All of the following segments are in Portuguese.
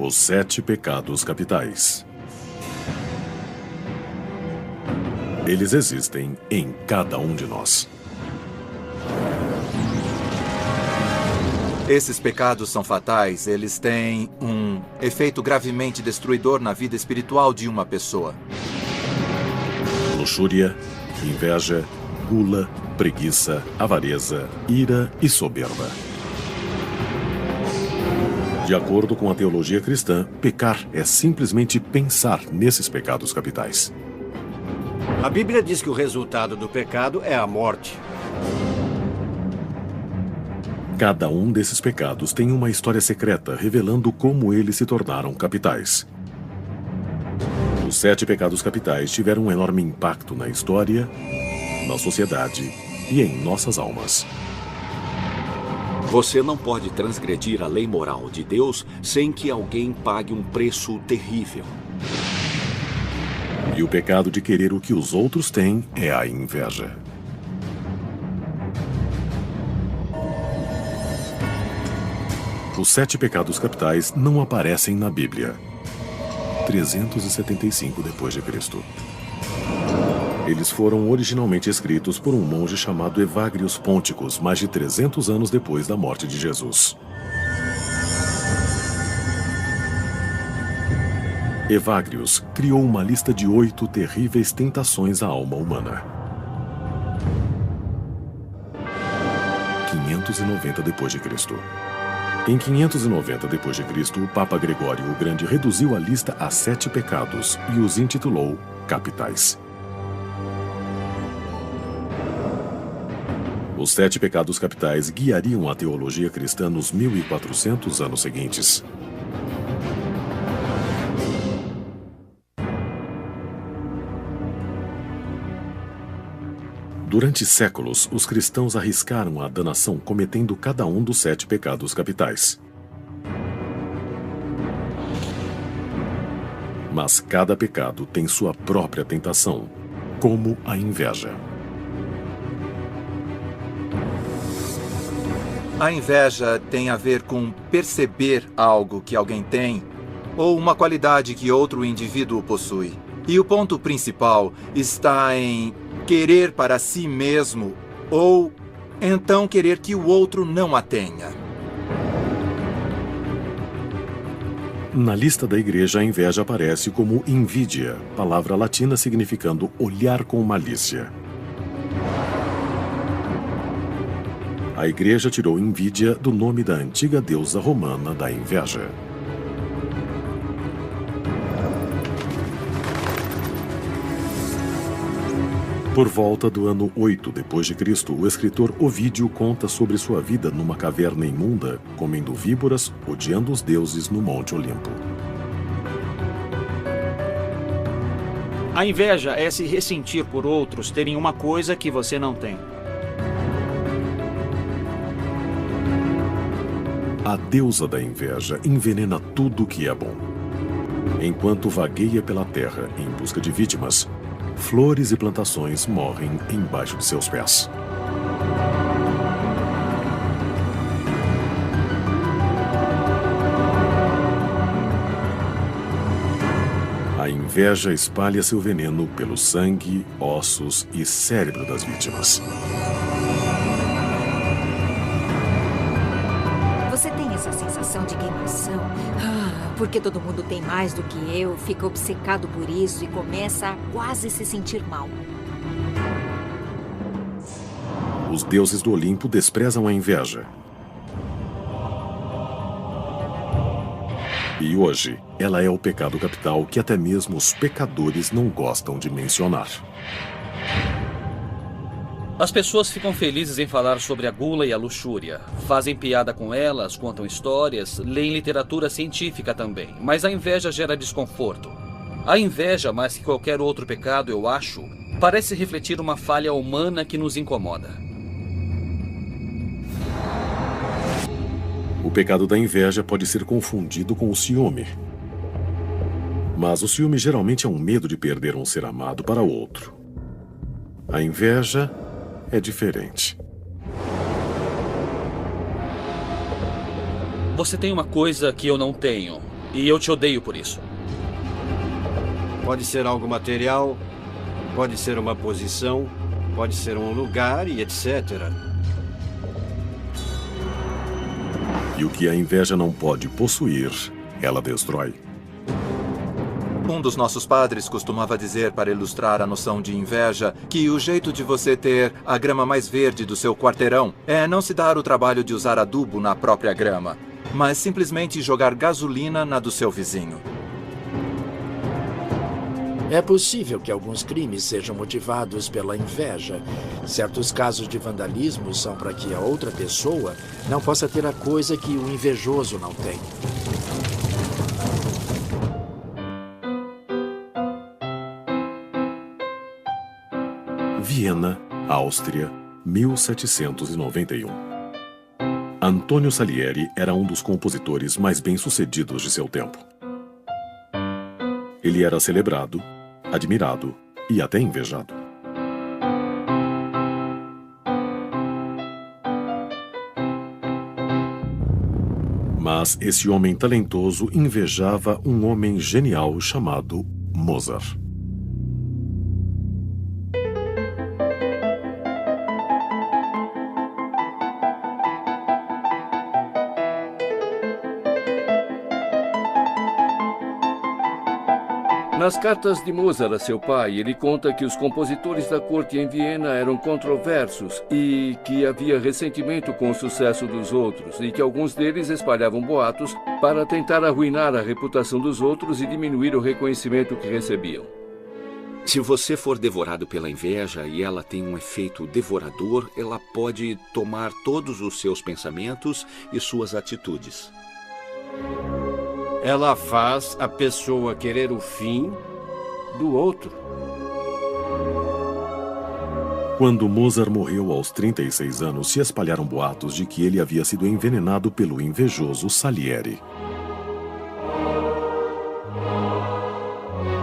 Os 7 pecados capitais. Eles existem em cada um de nós. Esses pecados são fatais, eles têm um efeito gravemente destruidor na vida espiritual de uma pessoa. Luxúria, inveja, gula, preguiça, avareza, ira e soberba. De acordo com a teologia cristã, pecar é simplesmente pensar nesses pecados capitais. A Bíblia diz que o resultado do pecado é a morte. Cada um desses pecados tem uma história secreta revelando como eles se tornaram capitais. Os 7 pecados capitais tiveram um enorme impacto na história, na sociedade e em nossas almas. Você não pode transgredir a lei moral de Deus sem que alguém pague um preço terrível. E o pecado de querer o que os outros têm é a inveja. Os 7 pecados capitais não aparecem na Bíblia. 375 d.C. Eles foram originalmente escritos por um monge chamado Evagrius Ponticus, mais de 300 anos depois da morte de Jesus. Evagrius criou uma lista de 8 terríveis tentações à alma humana. 590 d.C. Em 590 d.C., o Papa Gregório o Grande reduziu a lista a 7 pecados e os intitulou capitais. Os 7 pecados capitais guiariam a teologia cristã nos 1400 anos seguintes. Durante séculos, os cristãos arriscaram a danação cometendo cada um dos 7 pecados capitais. Mas cada pecado tem sua própria tentação, como a inveja. A inveja tem a ver com perceber algo que alguém tem ou uma qualidade que outro indivíduo possui. E o ponto principal está em querer para si mesmo ou então querer que o outro não a tenha. Na lista da igreja, a inveja aparece como invidia, palavra latina significando olhar com malícia. A igreja tirou invídia do nome da antiga deusa romana da inveja. Por volta do ano 8 d.C., o escritor Ovídio conta sobre sua vida numa caverna imunda, comendo víboras, odiando os deuses no Monte Olimpo. A inveja é se ressentir por outros terem uma coisa que você não tem. A deusa da inveja envenena tudo o que é bom. Enquanto vagueia pela terra em busca de vítimas, flores e plantações morrem embaixo de seus pés. A inveja espalha seu veneno pelo sangue, ossos e cérebro das vítimas. Você tem essa sensação de queimação? Porque todo mundo tem mais do que eu, fica obcecado por isso e começa a quase se sentir mal. Os deuses do Olimpo desprezam a inveja. E hoje, ela é o pecado capital que até mesmo os pecadores não gostam de mencionar. As pessoas ficam felizes em falar sobre a gula e a luxúria. Fazem piada com elas, contam histórias, leem literatura científica também. Mas a inveja gera desconforto. A inveja, mais que qualquer outro pecado, eu acho, parece refletir uma falha humana que nos incomoda. O pecado da inveja pode ser confundido com o ciúme. Mas o ciúme geralmente é um medo de perder um ser amado para outro. A inveja é diferente. Você tem uma coisa que eu não tenho. E eu te odeio por isso. Pode ser algo material, pode ser uma posição, pode ser um lugar e etc. E o que a inveja não pode possuir, ela destrói. Um dos nossos padres costumava dizer, para ilustrar a noção de inveja, que o jeito de você ter a grama mais verde do seu quarteirão é não se dar o trabalho de usar adubo na própria grama, mas simplesmente jogar gasolina na do seu vizinho. É possível que alguns crimes sejam motivados pela inveja. Certos casos de vandalismo são para que a outra pessoa não possa ter a coisa que o invejoso não tem. Viena, Áustria, 1791. Antônio Salieri era um dos compositores mais bem-sucedidos de seu tempo. Ele era celebrado, admirado e até invejado. Mas esse homem talentoso invejava um homem genial chamado Mozart. Nas cartas de Mozart a seu pai, ele conta que os compositores da corte em Viena eram controversos e que havia ressentimento com o sucesso dos outros e que alguns deles espalhavam boatos para tentar arruinar a reputação dos outros e diminuir o reconhecimento que recebiam. Se você for devorado pela inveja e ela tem um efeito devorador, ela pode tomar todos os seus pensamentos e suas atitudes. Ela faz a pessoa querer o fim do outro. Quando Mozart morreu aos 36 anos, se espalharam boatos de que ele havia sido envenenado pelo invejoso Salieri.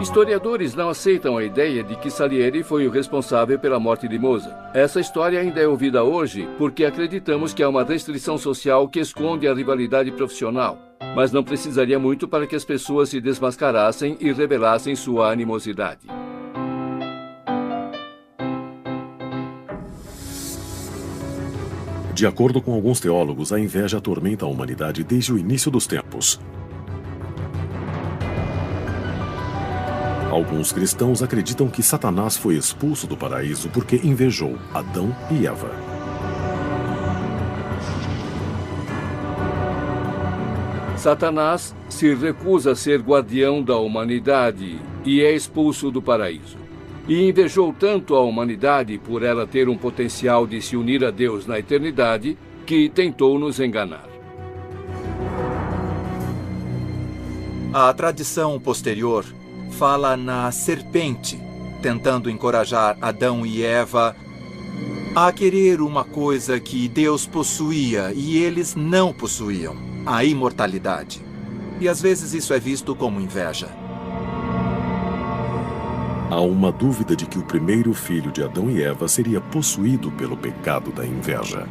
Historiadores não aceitam a ideia de que Salieri foi o responsável pela morte de Mozart. Essa história ainda é ouvida hoje porque acreditamos que há uma restrição social que esconde a rivalidade profissional. Mas não precisaria muito para que as pessoas se desmascarassem e revelassem sua animosidade. De acordo com alguns teólogos, a inveja atormenta a humanidade desde o início dos tempos. Alguns cristãos acreditam que Satanás foi expulso do paraíso porque invejou Adão e Eva. Satanás se recusa a ser guardião da humanidade e é expulso do paraíso. E invejou tanto a humanidade por ela ter um potencial de se unir a Deus na eternidade que tentou nos enganar. A tradição posterior fala na serpente, tentando encorajar Adão e Eva a querer uma coisa que Deus possuía e eles não possuíam: a imortalidade. E às vezes isso é visto como inveja. Há uma dúvida de que o primeiro filho de Adão e Eva seria possuído pelo pecado da inveja.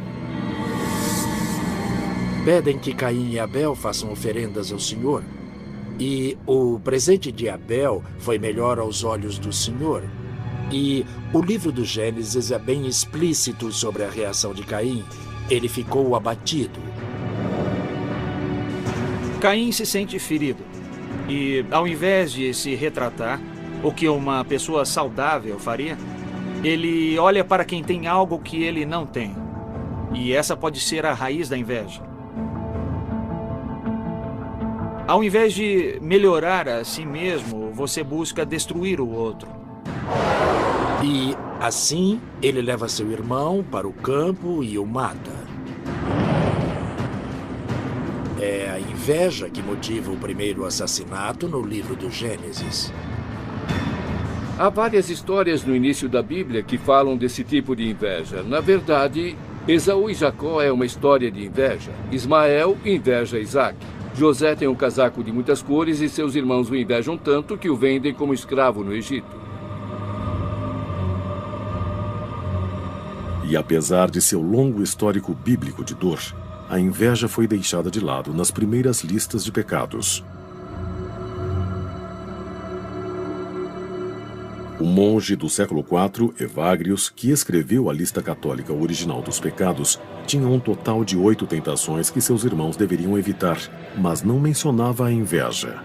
Pedem que Caim e Abel façam oferendas ao Senhor. E o presente de Abel foi melhor aos olhos do Senhor. E o livro do Gênesis é bem explícito sobre a reação de Caim. Ele ficou abatido. Caim se sente ferido. E, ao invés de se retratar, o que uma pessoa saudável faria, ele olha para quem tem algo que ele não tem. E essa pode ser a raiz da inveja. Ao invés de melhorar a si mesmo, você busca destruir o outro. E, assim, ele leva seu irmão para o campo e o mata. É a inveja que motiva o primeiro assassinato no livro do Gênesis. Há várias histórias no início da Bíblia que falam desse tipo de inveja. Na verdade, Esaú e Jacó é uma história de inveja. Ismael inveja Isaac. José tem um casaco de muitas cores e seus irmãos o invejam tanto que o vendem como escravo no Egito. E apesar de seu longo histórico bíblico de dor, a inveja foi deixada de lado nas primeiras listas de pecados. O monge do século IV, Evagrius, que escreveu a lista católica original dos pecados, tinha um total de 8 tentações que seus irmãos deveriam evitar, mas não mencionava a inveja.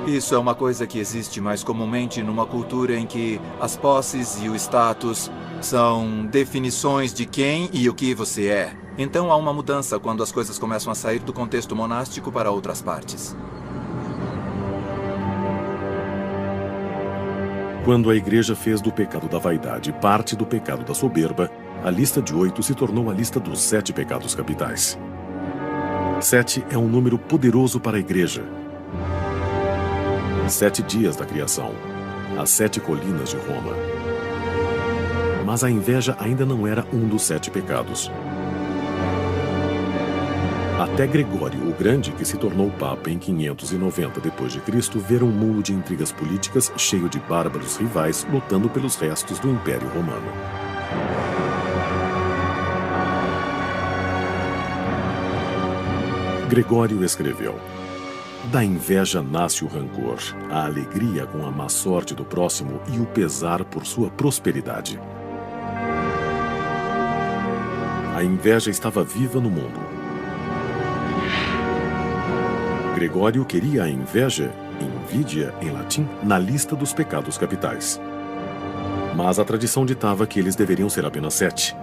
Isso é uma coisa que existe mais comumente numa cultura em que as posses e o status são definições de quem e o que você é. Então há uma mudança quando as coisas começam a sair do contexto monástico para outras partes. Quando a igreja fez do pecado da vaidade parte do pecado da soberba, a lista de 8 se tornou a lista dos 7 pecados capitais. 7 é um número poderoso para a igreja. 7 dias da criação, as 7 colinas de Roma. Mas a inveja ainda não era um dos 7 pecados. Até Gregório o Grande, que se tornou papa em 590 d.C., ver um mundo de intrigas políticas cheio de bárbaros rivais lutando pelos restos do Império Romano. Gregório escreveu: da inveja nasce o rancor, a alegria com a má sorte do próximo e o pesar por sua prosperidade. A inveja estava viva no mundo. Gregório queria a inveja, invidia em latim, na lista dos pecados capitais. Mas a tradição ditava que eles deveriam ser apenas 7.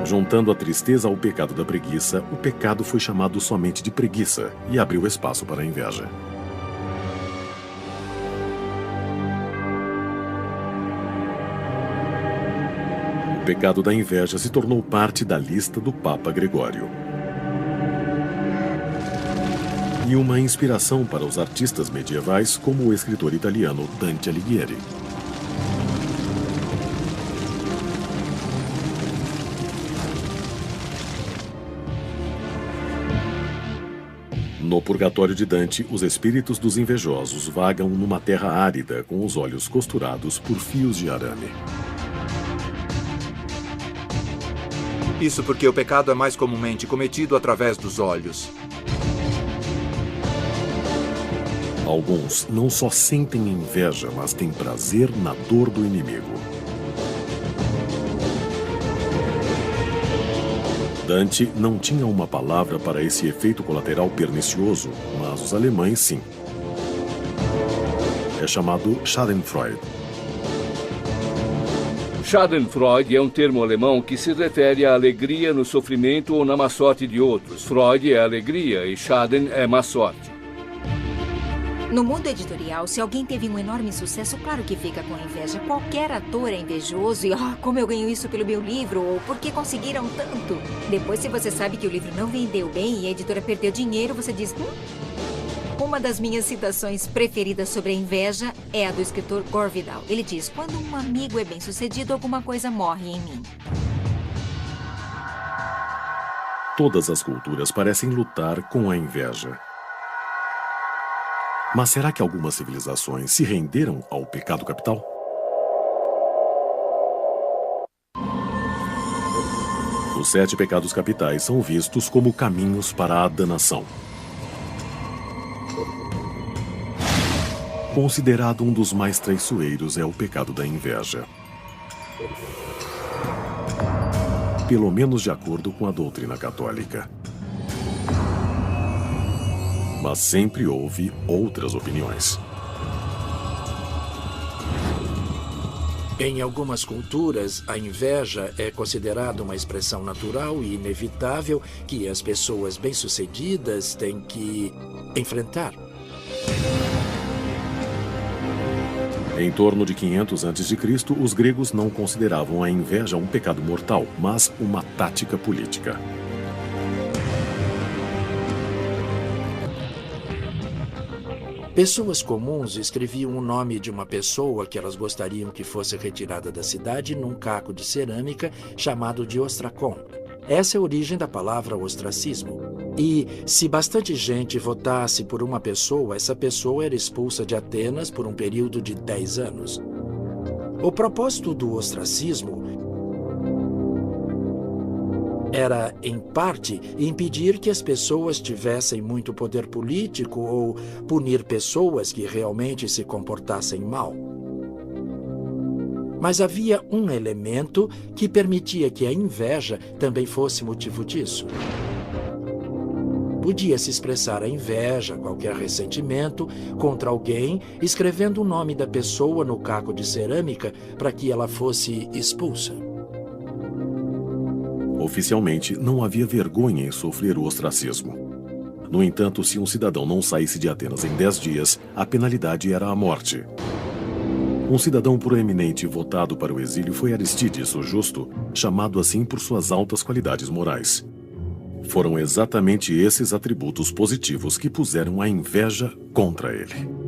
Juntando a tristeza ao pecado da preguiça, o pecado foi chamado somente de preguiça e abriu espaço para a inveja. O pecado da inveja se tornou parte da lista do Papa Gregório. E uma inspiração para os artistas medievais, como o escritor italiano Dante Alighieri. No purgatório de Dante, os espíritos dos invejosos vagam numa terra árida com os olhos costurados por fios de arame. Isso porque o pecado é mais comumente cometido através dos olhos. Alguns não só sentem inveja, mas têm prazer na dor do inimigo. Dante não tinha uma palavra para esse efeito colateral pernicioso, mas os alemães sim. É chamado Schadenfreude. Schadenfreude é um termo alemão que se refere à alegria no sofrimento ou na má sorte de outros. Freude é alegria e Schaden é má sorte. No mundo editorial, se alguém teve um enorme sucesso, claro que fica com inveja. Qualquer ator é invejoso e, como eu ganho isso pelo meu livro, ou por que conseguiram tanto? Depois, se você sabe que o livro não vendeu bem e a editora perdeu dinheiro, você diz, Uma das minhas citações preferidas sobre a inveja é a do escritor Gore Vidal. Ele diz, quando um amigo é bem-sucedido, alguma coisa morre em mim. Todas as culturas parecem lutar com a inveja. Mas será que algumas civilizações se renderam ao pecado capital? Os 7 pecados capitais são vistos como caminhos para a danação. Considerado um dos mais traiçoeiros é o pecado da inveja. Pelo menos de acordo com a doutrina católica. Mas sempre houve outras opiniões. Em algumas culturas, a inveja é considerada uma expressão natural e inevitável que as pessoas bem-sucedidas têm que enfrentar. Em torno de 500 a.C., os gregos não consideravam a inveja um pecado mortal, mas uma tática política. Pessoas comuns escreviam o nome de uma pessoa que elas gostariam que fosse retirada da cidade num caco de cerâmica chamado de ostracon. Essa é a origem da palavra ostracismo. E se bastante gente votasse por uma pessoa, essa pessoa era expulsa de Atenas por um período de 10 anos. O propósito do ostracismo era, em parte, impedir que as pessoas tivessem muito poder político ou punir pessoas que realmente se comportassem mal. Mas havia um elemento que permitia que a inveja também fosse motivo disso. Podia-se expressar a inveja, qualquer ressentimento, contra alguém, escrevendo o nome da pessoa no caco de cerâmica para que ela fosse expulsa. Oficialmente, não havia vergonha em sofrer o ostracismo. No entanto, se um cidadão não saísse de Atenas em 10 dias, a penalidade era a morte. Um cidadão proeminente votado para o exílio foi Aristides, o Justo, chamado assim por suas altas qualidades morais. Foram exatamente esses atributos positivos que puseram a inveja contra ele.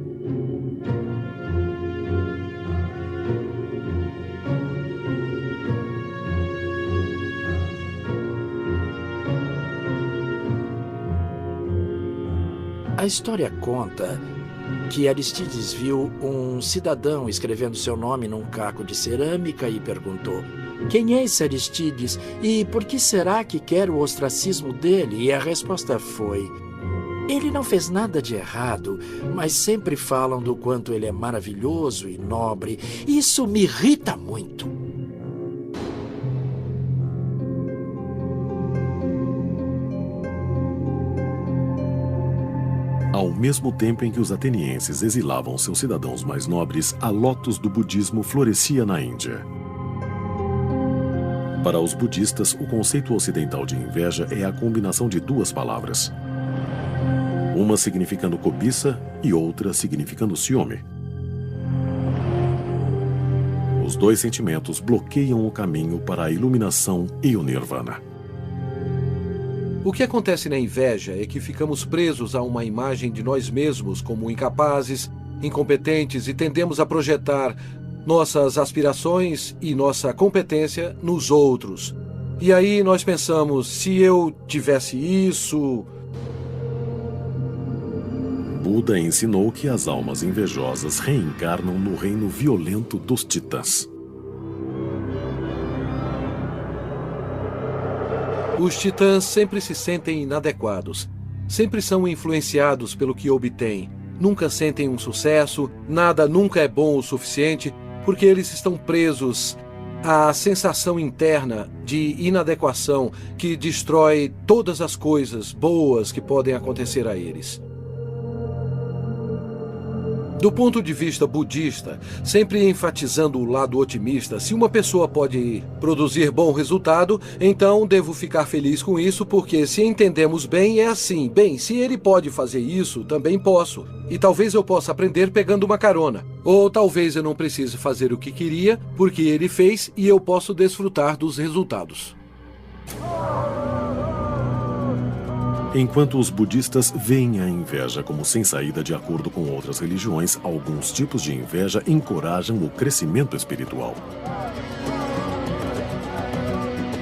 A história conta que Aristides viu um cidadão escrevendo seu nome num caco de cerâmica e perguntou: "Quem é esse Aristides e por que será que quer o ostracismo dele?" E a resposta foi: "Ele não fez nada de errado, mas sempre falam do quanto ele é maravilhoso e nobre. Isso me irrita muito." Ao mesmo tempo em que os atenienses exilavam seus cidadãos mais nobres, a lótus do budismo florescia na Índia. Para os budistas, o conceito ocidental de inveja é a combinação de duas palavras. Uma significando cobiça e outra significando ciúme. Os dois sentimentos bloqueiam o caminho para a iluminação e o nirvana. O que acontece na inveja é que ficamos presos a uma imagem de nós mesmos como incapazes, incompetentes e tendemos a projetar nossas aspirações e nossa competência nos outros. E aí nós pensamos, se eu tivesse isso... Buda ensinou que as almas invejosas reencarnam no reino violento dos titãs. Os titãs sempre se sentem inadequados, sempre são influenciados pelo que obtêm, nunca sentem um sucesso, nada nunca é bom o suficiente, porque eles estão presos à sensação interna de inadequação que destrói todas as coisas boas que podem acontecer a eles. Do ponto de vista budista, sempre enfatizando o lado otimista, se uma pessoa pode produzir bom resultado, então devo ficar feliz com isso, porque se entendemos bem, é assim. Bem, se ele pode fazer isso, também posso. E talvez eu possa aprender pegando uma carona. Ou talvez eu não precise fazer o que queria, porque ele fez e eu posso desfrutar dos resultados. Enquanto os budistas veem a inveja como sem saída de acordo com outras religiões, alguns tipos de inveja encorajam o crescimento espiritual.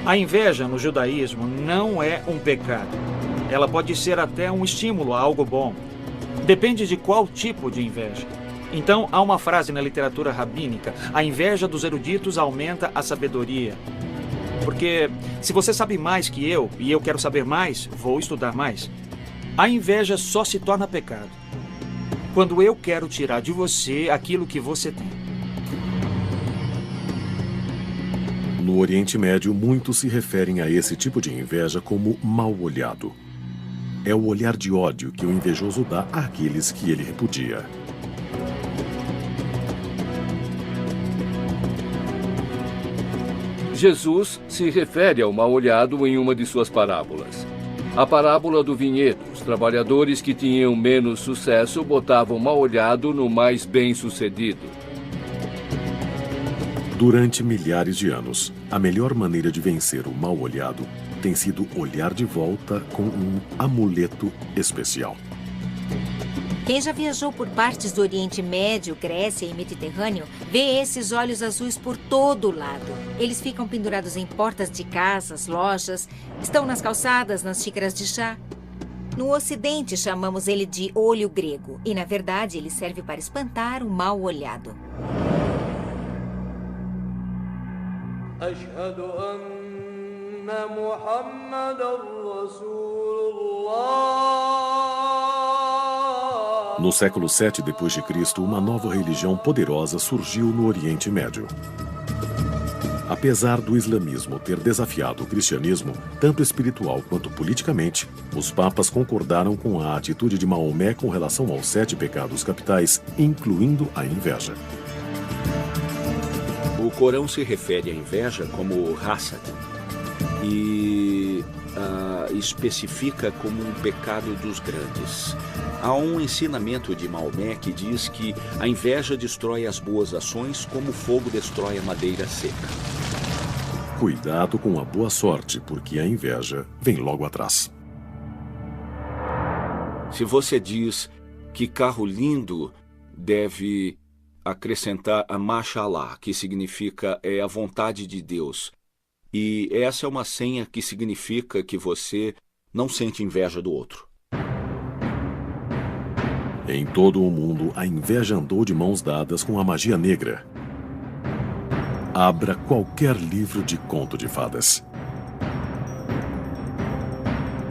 A inveja no judaísmo não é um pecado. Ela pode ser até um estímulo a algo bom. Depende de qual tipo de inveja. Então, há uma frase na literatura rabínica: a inveja dos eruditos aumenta a sabedoria. Porque se você sabe mais que eu, e eu quero saber mais, vou estudar mais. A inveja só se torna pecado quando eu quero tirar de você aquilo que você tem. No Oriente Médio, muitos se referem a esse tipo de inveja como mal-olhado. É o olhar de ódio que o invejoso dá àqueles que ele repudia. Jesus se refere ao mal-olhado em uma de suas parábolas. A parábola do vinhedo. Os trabalhadores que tinham menos sucesso botavam mal-olhado no mais bem-sucedido. Durante milhares de anos, a melhor maneira de vencer o mal-olhado tem sido olhar de volta com um amuleto especial. Quem já viajou por partes do Oriente Médio, Grécia e Mediterrâneo, vê esses olhos azuis por todo lado. Eles ficam pendurados em portas de casas, lojas, estão nas calçadas, nas xícaras de chá. No Ocidente, chamamos ele de olho grego, e na verdade ele serve para espantar o mal-olhado. أشهد أن No século VII d.C., uma nova religião poderosa surgiu no Oriente Médio. Apesar do islamismo ter desafiado o cristianismo, tanto espiritual quanto politicamente, os papas concordaram com a atitude de Maomé com relação aos 7 pecados capitais, incluindo a inveja. O Corão se refere à inveja como hasad e especifica como um pecado dos grandes. Há um ensinamento de Maomé que diz que a inveja destrói as boas ações como o fogo destrói a madeira seca. Cuidado com a boa sorte, porque a inveja vem logo atrás. Se você diz que carro lindo, deve acrescentar a Mashallah, que significa a vontade de Deus. E essa é uma senha que significa que você não sente inveja do outro. Em todo o mundo, a inveja andou de mãos dadas com a magia negra. Abra qualquer livro de conto de fadas.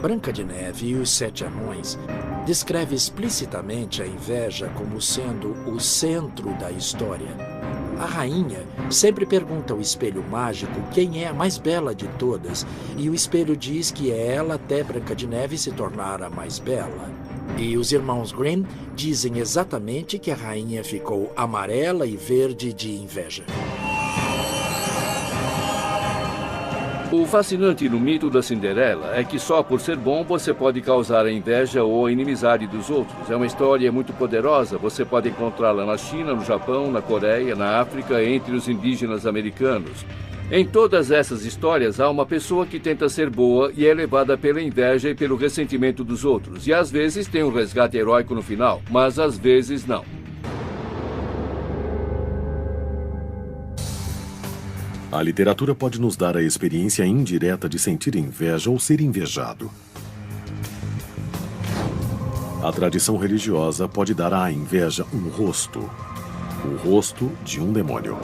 Branca de Neve e os 7 Anões descreve explicitamente a inveja como sendo o centro da história. A rainha sempre pergunta ao espelho mágico quem é a mais bela de todas, e o espelho diz que é ela até Branca de Neve se tornar a mais bela. E os irmãos Grimm dizem exatamente que a rainha ficou amarela e verde de inveja. O fascinante no mito da Cinderela é que só por ser bom você pode causar a inveja ou a inimizade dos outros. É uma história muito poderosa, você pode encontrá-la na China, no Japão, na Coreia, na África, entre os indígenas americanos. Em todas essas histórias há uma pessoa que tenta ser boa e é levada pela inveja e pelo ressentimento dos outros. E às vezes tem um resgate heróico no final, mas às vezes não. A literatura pode nos dar a experiência indireta de sentir inveja ou ser invejado. A tradição religiosa pode dar à inveja um rosto, o rosto de um demônio.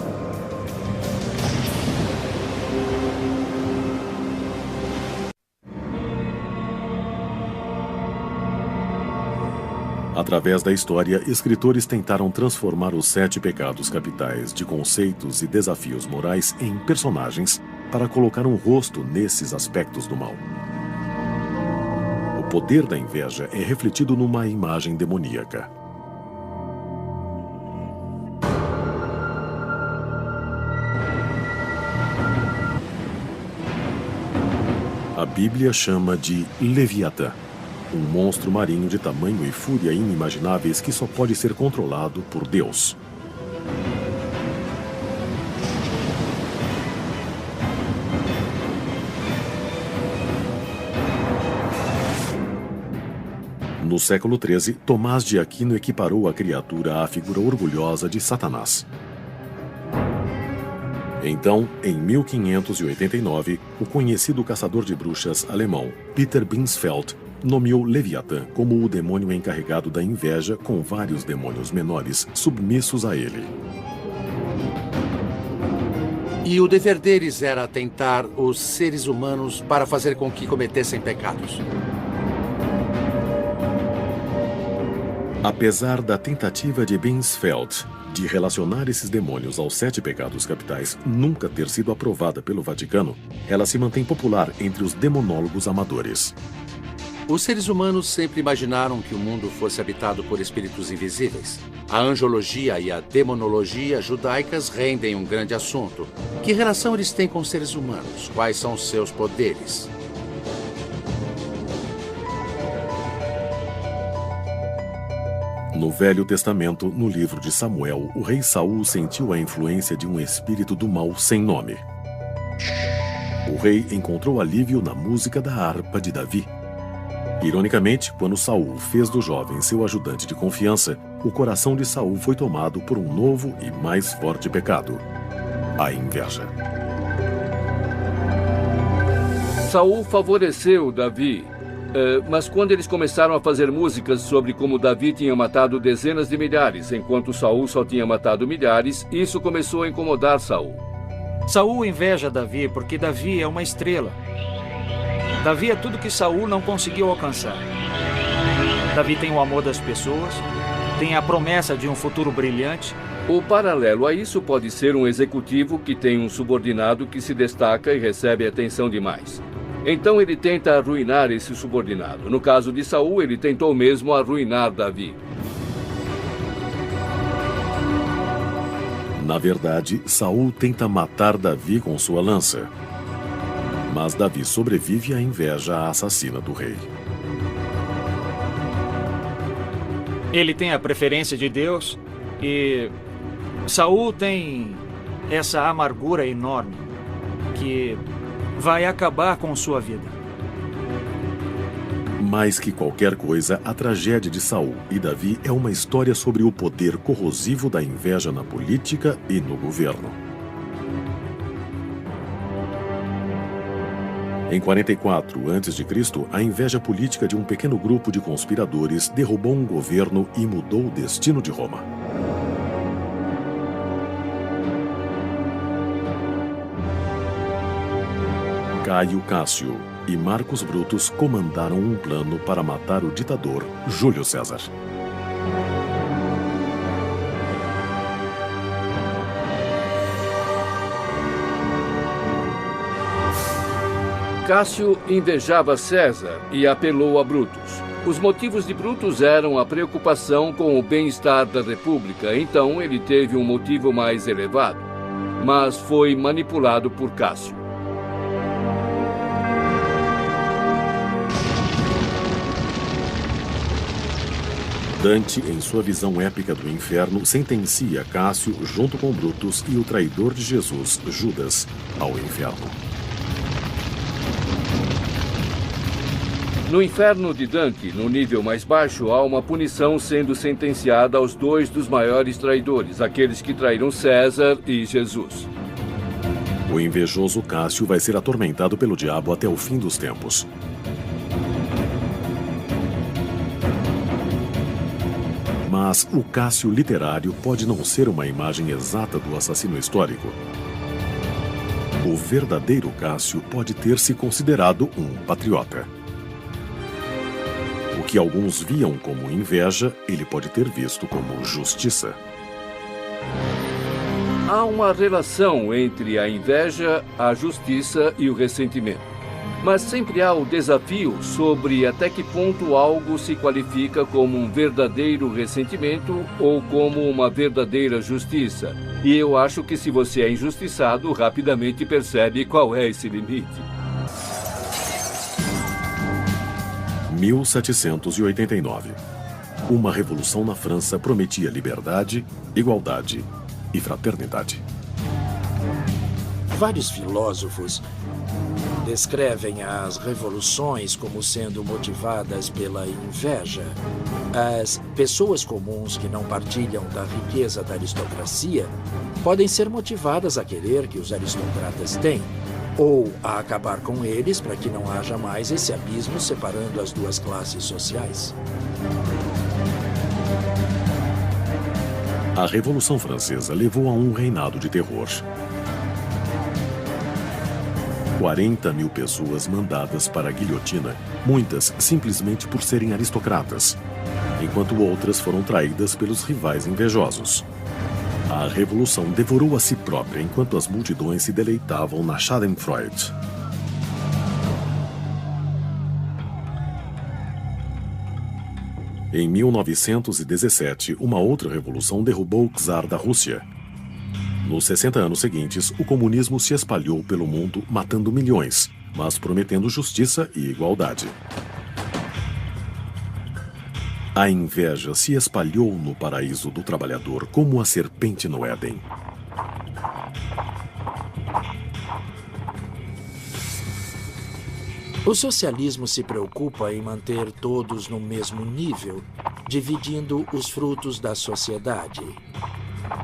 Através da história, escritores tentaram transformar os 7 pecados capitais de conceitos e desafios morais em personagens para colocar um rosto nesses aspectos do mal. O poder da inveja é refletido numa imagem demoníaca. A Bíblia chama de Leviatã, um monstro marinho de tamanho e fúria inimagináveis que só pode ser controlado por Deus. No século XIII, Tomás de Aquino equiparou a criatura à figura orgulhosa de Satanás. Então, em 1589, o conhecido caçador de bruxas alemão Peter Binsfeld nomeou Leviatã como o demônio encarregado da inveja, com vários demônios menores submissos a ele. E o dever deles era tentar os seres humanos para fazer com que cometessem pecados. Apesar da tentativa de Binsfeld de relacionar esses demônios aos 7 pecados capitais nunca ter sido aprovada pelo Vaticano, ela se mantém popular entre os demonólogos amadores. Os seres humanos sempre imaginaram que o mundo fosse habitado por espíritos invisíveis. A angiologia e a demonologia judaicas rendem um grande assunto. Que relação eles têm com os seres humanos? Quais são os seus poderes? No Velho Testamento, no livro de Samuel, o rei Saul sentiu a influência de um espírito do mal sem nome. O rei encontrou alívio na música da harpa de Davi. Ironicamente, quando Saul fez do jovem seu ajudante de confiança, o coração de Saul foi tomado por um novo e mais forte pecado: a inveja. Saul favoreceu Davi, mas quando eles começaram a fazer músicas sobre como Davi tinha matado dezenas de milhares, enquanto Saul só tinha matado milhares, isso começou a incomodar Saul. Saul inveja Davi porque Davi é uma estrela. Davi é tudo que Saul não conseguiu alcançar. Davi tem o amor das pessoas, tem a promessa de um futuro brilhante. O paralelo a isso pode ser um executivo que tem um subordinado que se destaca e recebe atenção demais. Então ele tenta arruinar esse subordinado. No caso de Saul, ele tentou mesmo arruinar Davi. Na verdade, Saul tenta matar Davi com sua lança. Mas Davi sobrevive à inveja assassina do rei. Ele tem a preferência de Deus e Saul tem essa amargura enorme que vai acabar com sua vida. Mais que qualquer coisa, a tragédia de Saul e Davi é uma história sobre o poder corrosivo da inveja na política e no governo. Em 44 a.C., a inveja política de um pequeno grupo de conspiradores derrubou um governo e mudou o destino de Roma. Caio Cássio e Marcos Brutus comandaram um plano para matar o ditador Júlio César. Cássio invejava César e apelou a Brutus. Os motivos de Brutus eram a preocupação com o bem-estar da República, então ele teve um motivo mais elevado, mas foi manipulado por Cássio. Dante, em sua visão épica do inferno, sentencia Cássio, junto com Brutus e o traidor de Jesus, Judas, ao inferno. No inferno de Dante, no nível mais baixo, há uma punição sendo sentenciada aos dois dos maiores traidores, aqueles que traíram César e Jesus. O invejoso Cássio vai ser atormentado pelo diabo até o fim dos tempos. Mas o Cássio literário pode não ser uma imagem exata do assassino histórico. O verdadeiro Cássio pode ter se considerado um patriota. O que alguns viam como inveja, ele pode ter visto como justiça. Há uma relação entre a inveja, a justiça e o ressentimento. Mas sempre há o desafio sobre até que ponto algo se qualifica como um verdadeiro ressentimento ou como uma verdadeira justiça. E eu acho que se você é injustiçado, rapidamente percebe qual é esse limite. 1789. Uma revolução na França prometia liberdade, igualdade e fraternidade. Vários filósofos descrevem as revoluções como sendo motivadas pela inveja. As pessoas comuns que não partilham da riqueza da aristocracia podem ser motivadas a querer que os aristocratas têm, ou a acabar com eles para que não haja mais esse abismo separando as duas classes sociais. A Revolução Francesa levou a um reinado de terror. 40 mil pessoas mandadas para a guilhotina, muitas simplesmente por serem aristocratas, enquanto outras foram traídas pelos rivais invejosos. A revolução devorou a si própria enquanto as multidões se deleitavam na Schadenfreude. Em 1917, uma outra revolução derrubou o czar da Rússia. Nos 60 anos seguintes, o comunismo se espalhou pelo mundo, matando milhões, mas prometendo justiça e igualdade. A inveja se espalhou no paraíso do trabalhador como a serpente no Éden. O socialismo se preocupa em manter todos no mesmo nível, dividindo os frutos da sociedade.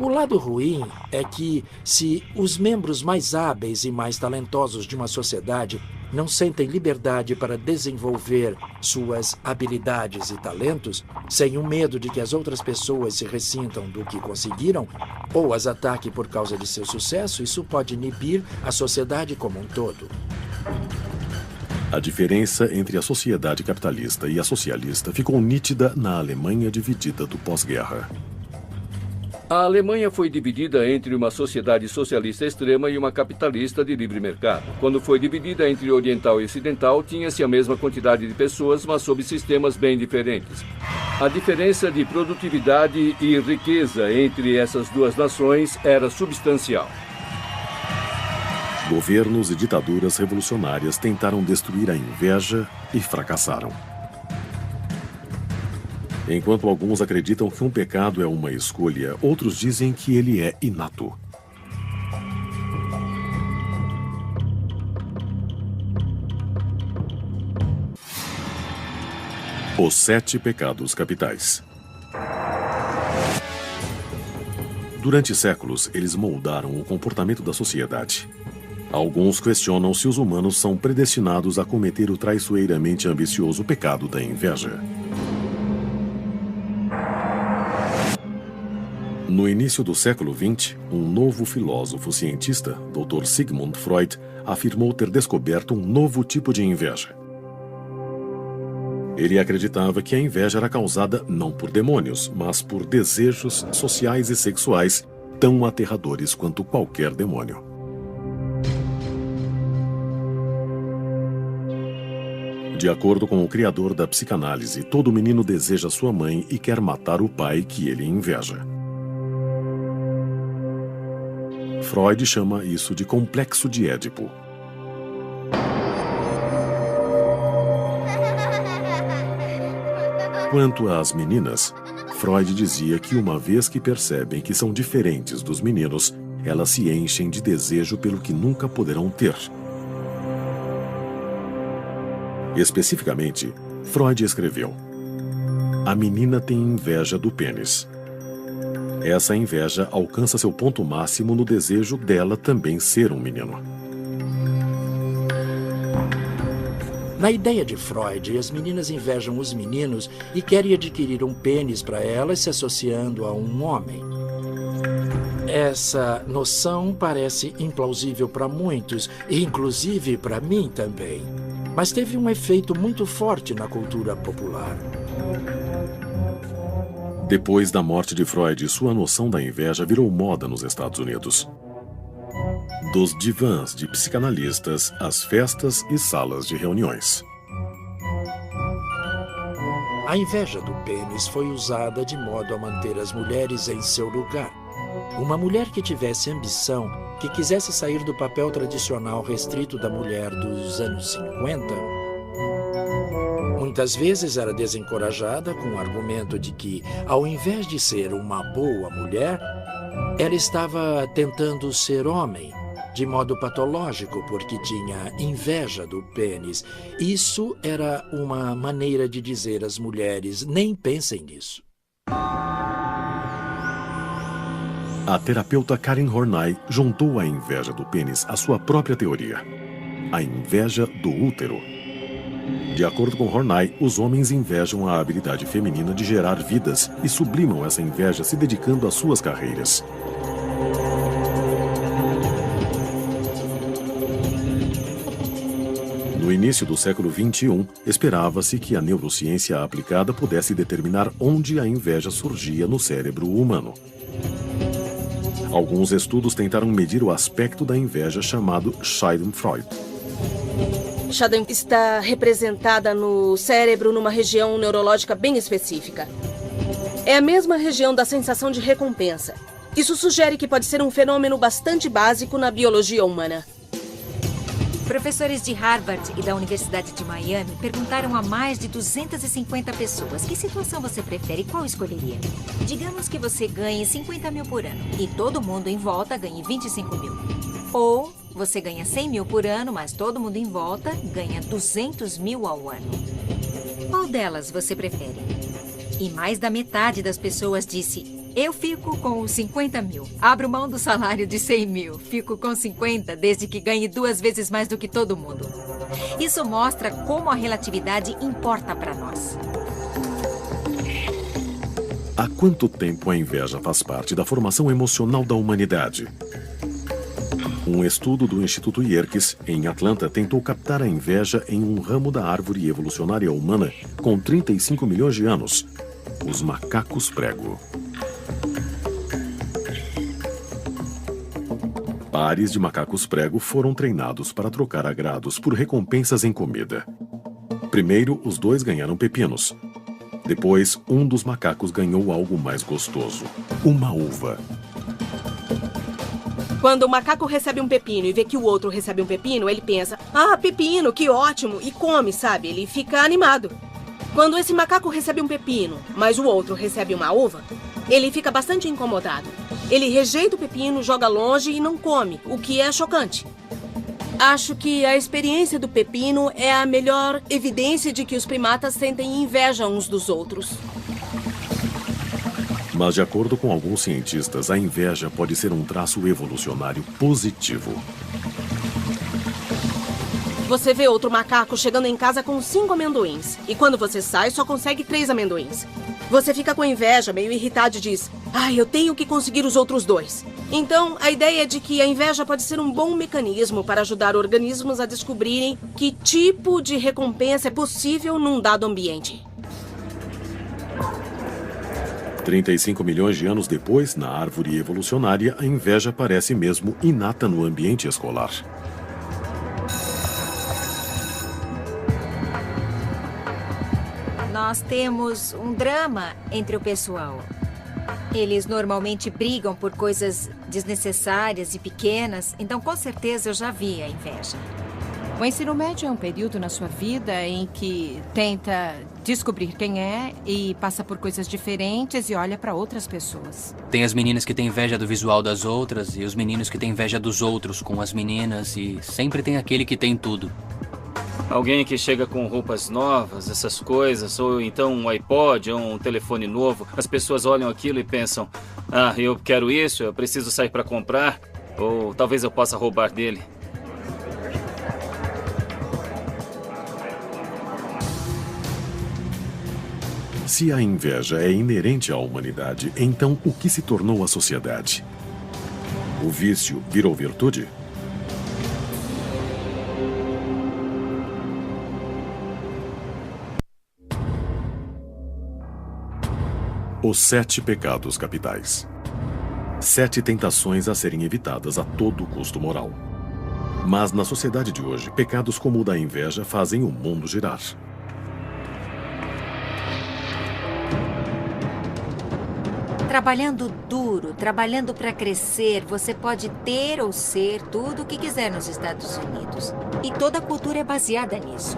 O lado ruim é que, se os membros mais hábeis e mais talentosos de uma sociedade não sentem liberdade para desenvolver suas habilidades e talentos, sem o medo de que as outras pessoas se ressintam do que conseguiram ou as ataquem por causa de seu sucesso, isso pode inibir a sociedade como um todo. A diferença entre a sociedade capitalista e a socialista ficou nítida na Alemanha dividida do pós-guerra. A Alemanha foi dividida entre uma sociedade socialista extrema e uma capitalista de livre mercado. Quando foi dividida entre oriental e ocidental, tinha-se a mesma quantidade de pessoas, mas sob sistemas bem diferentes. A diferença de produtividade e riqueza entre essas duas nações era substancial. Governos e ditaduras revolucionárias tentaram destruir a inveja e fracassaram. Enquanto alguns acreditam que um pecado é uma escolha, outros dizem que ele é inato. Os 7 pecados capitais. Durante séculos, eles moldaram o comportamento da sociedade. Alguns questionam se os humanos são predestinados a cometer o traiçoeiramente ambicioso pecado da inveja. No início do século XX, um novo filósofo cientista, Dr. Sigmund Freud, afirmou ter descoberto um novo tipo de inveja. Ele acreditava que a inveja era causada não por demônios, mas por desejos sociais e sexuais tão aterradores quanto qualquer demônio. De acordo com o criador da psicanálise, todo menino deseja sua mãe e quer matar o pai que ele inveja. Freud chama isso de complexo de Édipo. Quanto às meninas, Freud dizia que uma vez que percebem que são diferentes dos meninos, elas se enchem de desejo pelo que nunca poderão ter. Especificamente, Freud escreveu: a menina tem inveja do pênis. Essa inveja alcança seu ponto máximo no desejo dela também ser um menino. Na ideia de Freud, as meninas invejam os meninos e querem adquirir um pênis para elas se associando a um homem. Essa noção parece implausível para muitos, e inclusive para mim também. Mas teve um efeito muito forte na cultura popular. Depois da morte de Freud, sua noção da inveja virou moda nos Estados Unidos. Dos divãs de psicanalistas às festas e salas de reuniões. A inveja do pênis foi usada de modo a manter as mulheres em seu lugar. Uma mulher que tivesse ambição, que quisesse sair do papel tradicional restrito da mulher dos anos 50, muitas vezes era desencorajada com o argumento de que, ao invés de ser uma boa mulher, ela estava tentando ser homem, de modo patológico, porque tinha inveja do pênis. Isso era uma maneira de dizer às mulheres: nem pensem nisso. A terapeuta Karen Horney juntou a inveja do pênis à sua própria teoria: a inveja do útero. De acordo com Horney, os homens invejam a habilidade feminina de gerar vidas e sublimam essa inveja se dedicando às suas carreiras. No início do século XXI, esperava-se que a neurociência aplicada pudesse determinar onde a inveja surgia no cérebro humano. Alguns estudos tentaram medir o aspecto da inveja chamado Schadenfreude. Schadenfreude está representada no cérebro numa região neurológica bem específica. É a mesma região da sensação de recompensa. Isso sugere que pode ser um fenômeno bastante básico na biologia humana. Professores de Harvard e da Universidade de Miami perguntaram a mais de 250 pessoas que situação você prefere e qual escolheria. Digamos que você ganhe 50 mil por ano e todo mundo em volta ganhe 25 mil. Ou você ganha 100 mil por ano, mas todo mundo em volta ganha 200 mil ao ano. Qual delas você prefere? E mais da metade das pessoas disse Eu fico com os 50 mil. Abro mão do salário de 100 mil. Fico com 50, desde que ganhe 2 vezes mais do que todo mundo. Isso mostra como a relatividade importa para nós. Há quanto tempo a inveja faz parte da formação emocional da humanidade? Um estudo do Instituto Yerkes, em Atlanta, tentou captar a inveja em um ramo da árvore evolucionária humana com 35 milhões de anos, os macacos prego. Pares de macacos prego foram treinados para trocar agrados por recompensas em comida. Primeiro, os dois ganharam pepinos. Depois, um dos macacos ganhou algo mais gostoso, uma uva. Quando o macaco recebe um pepino e vê que o outro recebe um pepino, ele pensa, ah, pepino, que ótimo, e come, sabe? Ele fica animado. Quando esse macaco recebe um pepino, mas o outro recebe uma uva, ele fica bastante incomodado. Ele rejeita o pepino, joga longe e não come, o que é chocante. Acho que a experiência do pepino é a melhor evidência de que os primatas sentem inveja uns dos outros. Mas, de acordo com alguns cientistas, a inveja pode ser um traço evolucionário positivo. Você vê outro macaco chegando em casa com 5 amendoins. E quando você sai, só consegue 3 amendoins. Você fica com inveja, meio irritado e diz, eu tenho que conseguir os outros 2. Então, a ideia é de que a inveja pode ser um bom mecanismo para ajudar organismos a descobrirem que tipo de recompensa é possível num dado ambiente. 35 milhões de anos depois, na árvore evolucionária, a inveja parece mesmo inata no ambiente escolar. Nós temos um drama entre o pessoal. Eles normalmente brigam por coisas desnecessárias e pequenas, então com certeza eu já vi a inveja. O ensino médio é um período na sua vida em que tenta descobrir quem é e passa por coisas diferentes e olha para outras pessoas. Tem as meninas que têm inveja do visual das outras e os meninos que têm inveja dos outros com as meninas e sempre tem aquele que tem tudo. Alguém que chega com roupas novas, essas coisas, ou então um iPod ou um telefone novo, as pessoas olham aquilo e pensam, eu quero isso, eu preciso sair para comprar, ou talvez eu possa roubar dele. Se a inveja é inerente à humanidade, então o que se tornou a sociedade? O vício virou virtude? Os 7 pecados capitais. 7 tentações a serem evitadas a todo custo moral. Mas na sociedade de hoje, pecados como o da inveja fazem o mundo girar. Trabalhando duro, trabalhando para crescer, você pode ter ou ser tudo o que quiser nos Estados Unidos. E toda a cultura é baseada nisso.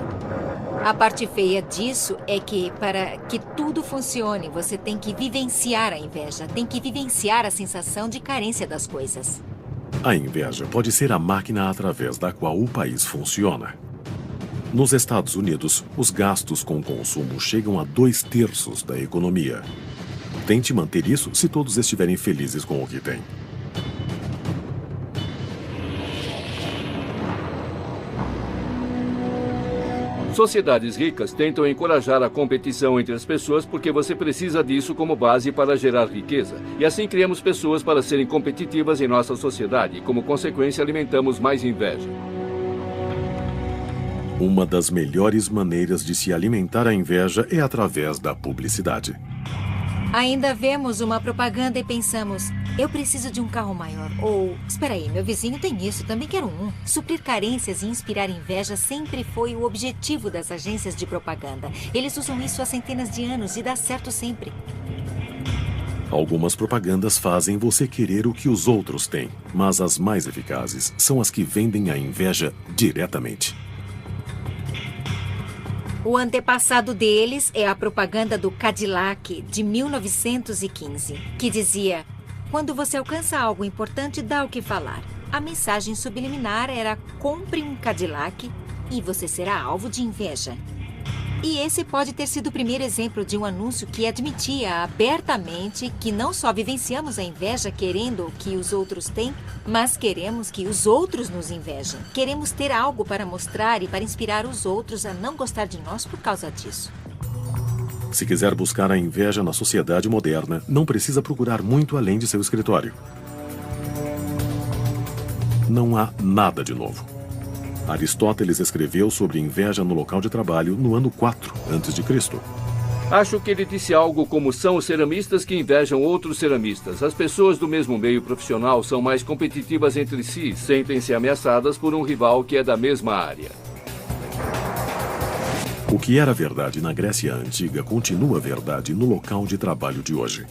A parte feia disso é que, para que tudo funcione, você tem que vivenciar a inveja, tem que vivenciar a sensação de carência das coisas. A inveja pode ser a máquina através da qual o país funciona. Nos Estados Unidos, os gastos com consumo chegam a 2/3 da economia. Tente manter isso se todos estiverem felizes com o que têm. Sociedades ricas tentam encorajar a competição entre as pessoas porque você precisa disso como base para gerar riqueza. E assim criamos pessoas para serem competitivas em nossa sociedade e, como consequência, alimentamos mais inveja. Uma das melhores maneiras de se alimentar a inveja é através da publicidade. Ainda vemos uma propaganda e pensamos, eu preciso de um carro maior. Ou, espera aí, meu vizinho tem isso, também quero um. Suprir carências e inspirar inveja sempre foi o objetivo das agências de propaganda. Eles usam isso há centenas de anos e dá certo sempre. Algumas propagandas fazem você querer o que os outros têm, mas as mais eficazes são as que vendem a inveja diretamente. O antepassado deles é a propaganda do Cadillac de 1915, que dizia: quando você alcança algo importante, dá o que falar. A mensagem subliminar era: compre um Cadillac e você será alvo de inveja. E esse pode ter sido o primeiro exemplo de um anúncio que admitia abertamente que não só vivenciamos a inveja querendo o que os outros têm, mas queremos que os outros nos invejem. Queremos ter algo para mostrar e para inspirar os outros a não gostar de nós por causa disso. Se quiser buscar a inveja na sociedade moderna, não precisa procurar muito além de seu escritório. Não há nada de novo. Aristóteles escreveu sobre inveja no local de trabalho no ano 4 a.C. Acho que ele disse algo como: são os ceramistas que invejam outros ceramistas. As pessoas do mesmo meio profissional são mais competitivas entre si, sentem-se ameaçadas por um rival que é da mesma área. O que era verdade na Grécia Antiga continua verdade no local de trabalho de hoje.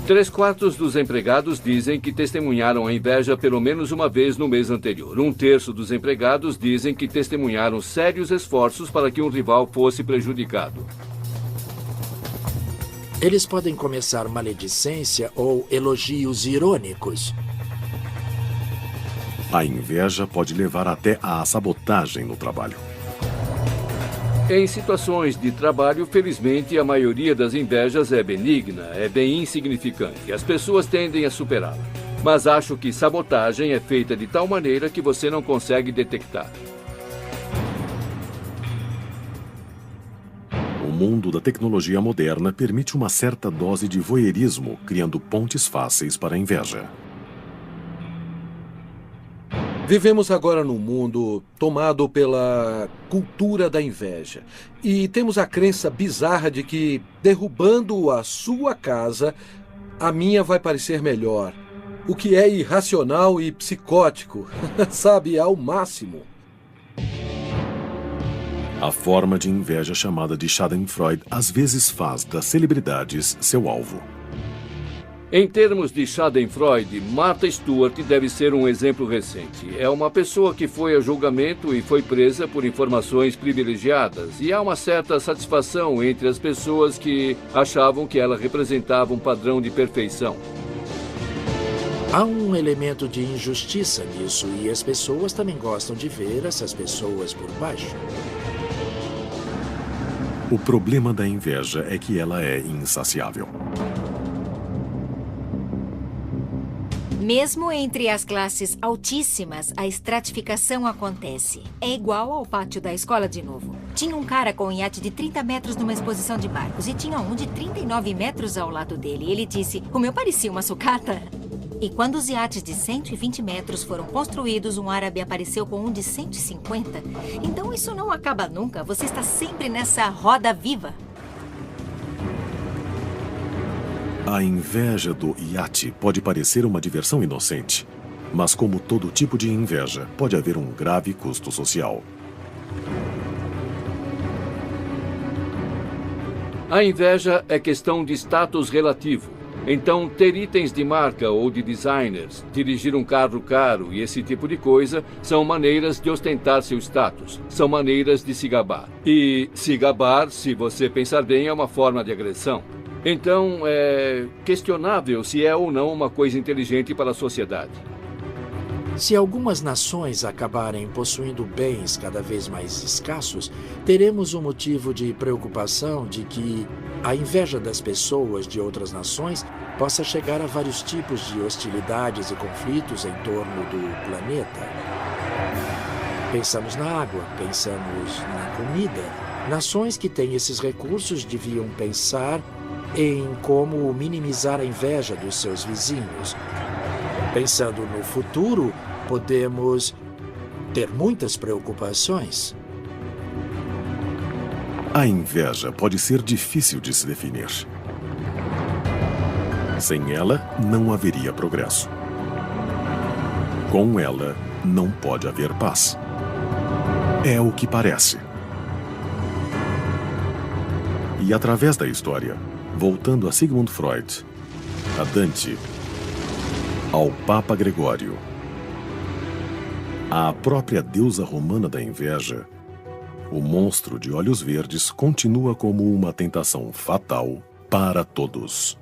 3/4 dos empregados dizem que testemunharam a inveja pelo menos uma vez no mês anterior. 1/3 dos empregados dizem que testemunharam sérios esforços para que um rival fosse prejudicado. Eles podem começar maledicência ou elogios irônicos. A inveja pode levar até à sabotagem no trabalho. Em situações de trabalho, felizmente, a maioria das invejas é benigna, é bem insignificante. As pessoas tendem a superá-la. Mas acho que sabotagem é feita de tal maneira que você não consegue detectar. O mundo da tecnologia moderna permite uma certa dose de voyeurismo, criando pontes fáceis para a inveja. Vivemos agora num mundo tomado pela cultura da inveja. E temos a crença bizarra de que, derrubando a sua casa, a minha vai parecer melhor. O que é irracional e psicótico, sabe, ao máximo. A forma de inveja chamada de Schadenfreude às vezes faz das celebridades seu alvo. Em termos de Schadenfreude, Martha Stewart deve ser um exemplo recente. É uma pessoa que foi a julgamento e foi presa por informações privilegiadas. E há uma certa satisfação entre as pessoas que achavam que ela representava um padrão de perfeição. Há um elemento de injustiça nisso e as pessoas também gostam de ver essas pessoas por baixo. O problema da inveja é que ela é insaciável. Mesmo entre as classes altíssimas, a estratificação acontece. É igual ao pátio da escola de novo. Tinha um cara com um iate de 30 metros numa exposição de barcos e tinha um de 39 metros ao lado dele. Ele disse, o meu parecia uma sucata. E quando os iates de 120 metros foram construídos, um árabe apareceu com um de 150. Então isso não acaba nunca. Você está sempre nessa roda viva. A inveja do iate pode parecer uma diversão inocente, mas como todo tipo de inveja, pode haver um grave custo social. A inveja é questão de status relativo. Então, ter itens de marca ou de designers, dirigir um carro caro e esse tipo de coisa são maneiras de ostentar seu status, são maneiras de se gabar. E se gabar, se você pensar bem, é uma forma de agressão. Então, é questionável se é ou não uma coisa inteligente para a sociedade. Se algumas nações acabarem possuindo bens cada vez mais escassos, teremos um motivo de preocupação de que a inveja das pessoas de outras nações possa chegar a vários tipos de hostilidades e conflitos em torno do planeta. Pensamos na água, pensamos na comida. Nações que têm esses recursos deviam pensar em como minimizar a inveja dos seus vizinhos. Pensando no futuro, podemos ter muitas preocupações. A inveja pode ser difícil de se definir. Sem ela, não haveria progresso. Com ela, não pode haver paz. É o que parece. E através da história, voltando a Sigmund Freud, a Dante, ao Papa Gregório, à própria deusa romana da inveja, o monstro de olhos verdes continua como uma tentação fatal para todos.